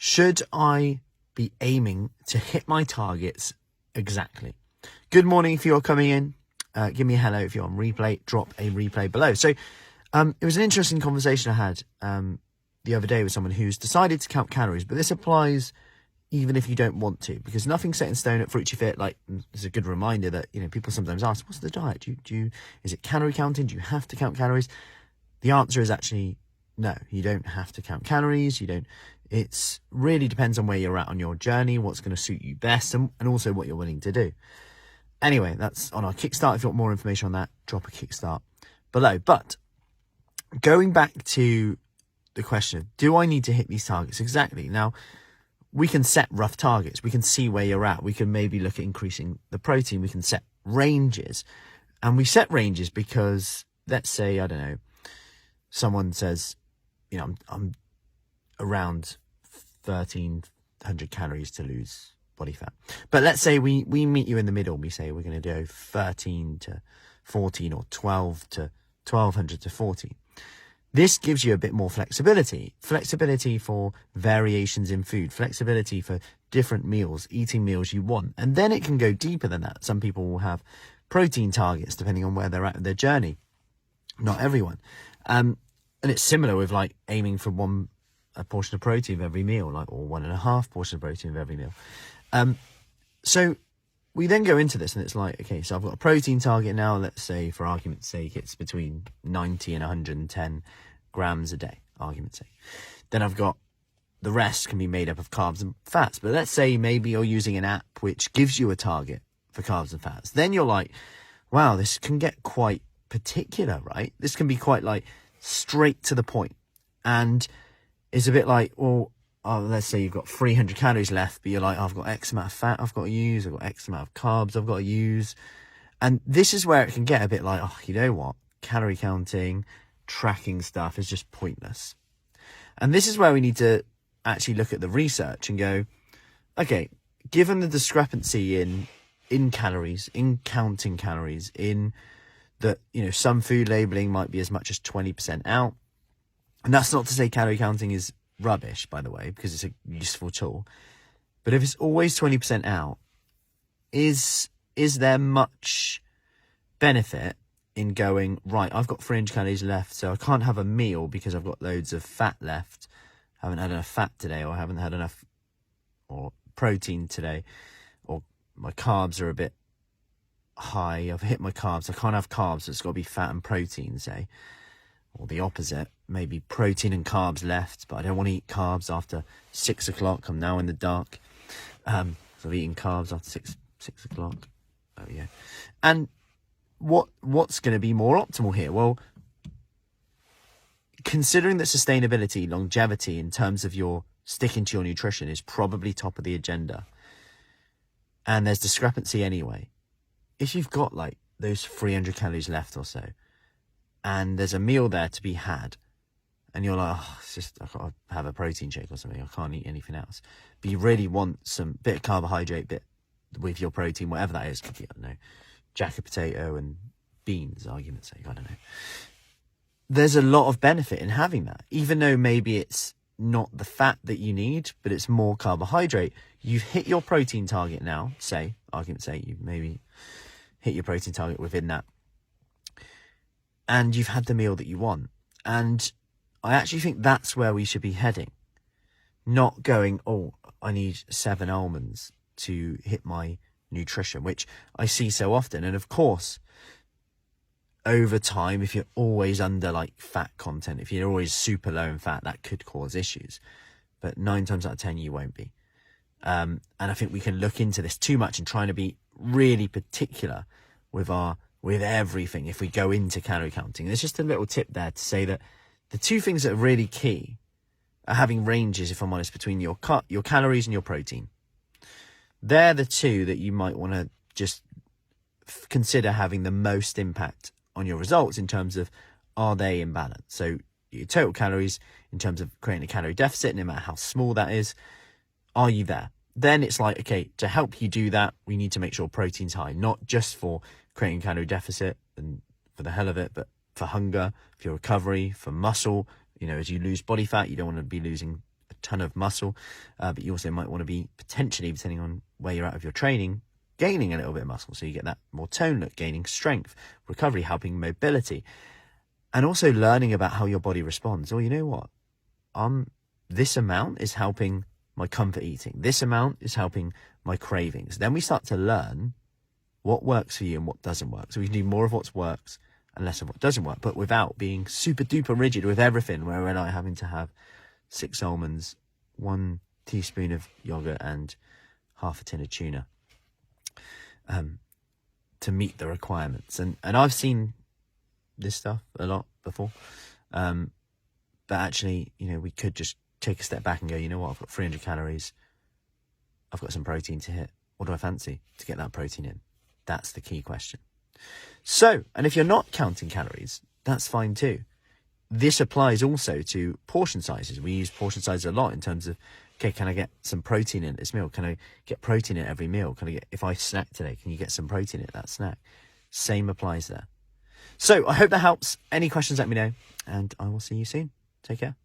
Should I be aiming to hit my targets exactly? Good morning if you're coming in. Give me a hello if you're on replay. Drop a replay below. So it was an interesting conversation I had the other day with someone who's decided to count calories, but this applies even if you don't want to, because nothing's set in stone at Fruci Fit. Like, it's a good reminder that, you know, people sometimes ask, what's the diet? Is it calorie counting? Do you have to count calories? The answer is actually no, you don't have to count calories. It's really depends on where you're at on your journey, what's going to suit you best, and also what you're willing to do. Anyway, that's on our Kickstart. If you want more information on that, drop a Kickstart below. But going back to the question of, do I need to hit these targets exactly? Now, we can set rough targets. We can see where you're at. We can maybe look at increasing the protein. We can set ranges. And we set ranges because, let's say, I don't know, someone says, you know, I'm around 1,300 calories to lose body fat. But let's say we meet you in the middle. We say we're going to do 13 to 14 or 12 to 1,200 to 14. This gives you a bit more flexibility for variations in food, flexibility for different meals, eating meals you want. And then it can go deeper than that. Some people will have protein targets depending on where they're at in their journey. Not everyone. And it's similar with like aiming for a portion of protein of every meal, like, or 1.5 portions of protein of every meal. So we then go into this and it's like, okay, so I've got a protein target now. Let's say, for argument's sake, it's between 90 and 110 grams a day, argument's sake. Then I've got the rest can be made up of carbs and fats. But let's say maybe you're using an app which gives you a target for carbs and fats. Then you're like, wow, this can get quite particular, right? This can be quite like straight to the point. And it's a bit like, well, let's say you've got 300 calories left, but you're like, I've got X amount of fat I've got to use, I've got X amount of carbs I've got to use. And this is where it can get a bit like, oh, you know what? Calorie counting, tracking stuff is just pointless. And this is where we need to actually look at the research and go, okay, given the discrepancy in calories, in counting calories, in that, you know, some food labeling might be as much as 20% out. And that's not to say calorie counting is rubbish, by the way, because it's a useful tool. But if it's always 20% out, is there much benefit in going, right, I've got 300 calories left, so I can't have a meal because I've got loads of fat left. I haven't had enough fat today, or I haven't had enough or protein today, or my carbs are a bit high. I've hit my carbs. I can't have carbs, so it's got to be fat and protein, say. Or the opposite, maybe protein and carbs left, but I don't want to eat carbs after 6 o'clock. I'm now in the dark. So I'm eating carbs after 6 o'clock. Oh, yeah. And what's going to be more optimal here? Well, considering that sustainability, longevity in terms of your sticking to your nutrition is probably top of the agenda, and there's discrepancy anyway, if you've got like those 300 calories left or so, and there's a meal there to be had, and you're like, oh, it's just, I've got to have a protein shake or something, I can't eat anything else. But you really want some bit of carbohydrate, bit with your protein, whatever that is. Could be, I don't know, jacket potato and beans, argument's sake, I don't know. There's a lot of benefit in having that, even though maybe it's not the fat that you need, but it's more carbohydrate. You've hit your protein target now, say, argument's sake, you maybe hit your protein target within that, and you've had the meal that you want. And I actually think that's where we should be heading. Not going, oh, I need 7 almonds to hit my nutrition, which I see so often. And of course, over time, if you're always under like fat content, if you're always super low in fat, that could cause issues. But 9 times out of 10, you won't be. And I think we can look into this too much and trying to be really particular with everything if we go into calorie counting. There's just a little tip there to say that the two things that are really key are having ranges, if I'm honest, between your calories and your protein. They're the two that you might want to just consider having the most impact on your results in terms of, are they in balance? So your total calories in terms of creating a calorie deficit, no matter how small that is, are you there? Then it's like, okay, to help you do that, we need to make sure protein's high, not just for creating calorie deficit and for the hell of it, but for hunger, for your recovery, for muscle. You know, as you lose body fat, you don't want to be losing a ton of muscle, but you also might want to be potentially, depending on where you're at of your training, gaining a little bit of muscle. So you get that more tone look, gaining strength, recovery, helping mobility, and also learning about how your body responds. Oh, you know what? This amount is helping my comfort eating. This amount is helping my cravings. Then we start to learn what works for you and what doesn't work. So we can do more of what works and less of what doesn't work, but without being super duper rigid with everything, where we're like having to have 6 almonds, 1 teaspoon of yogurt and half a tin of tuna to meet the requirements. And I've seen this stuff a lot before. But actually, you know, we could just take a step back and go, you know what, I've got 300 calories. I've got some protein to hit. What do I fancy to get that protein in? That's the key question. So, and if you're not counting calories, that's fine too. This applies also to portion sizes. We use portion sizes a lot in terms of, okay, can I get some protein in this meal? Can I get protein in every meal? Can I get, if I snack today, can you get some protein in that snack? Same applies there. So I hope that helps. Any questions, let me know, and I will see you soon. Take care.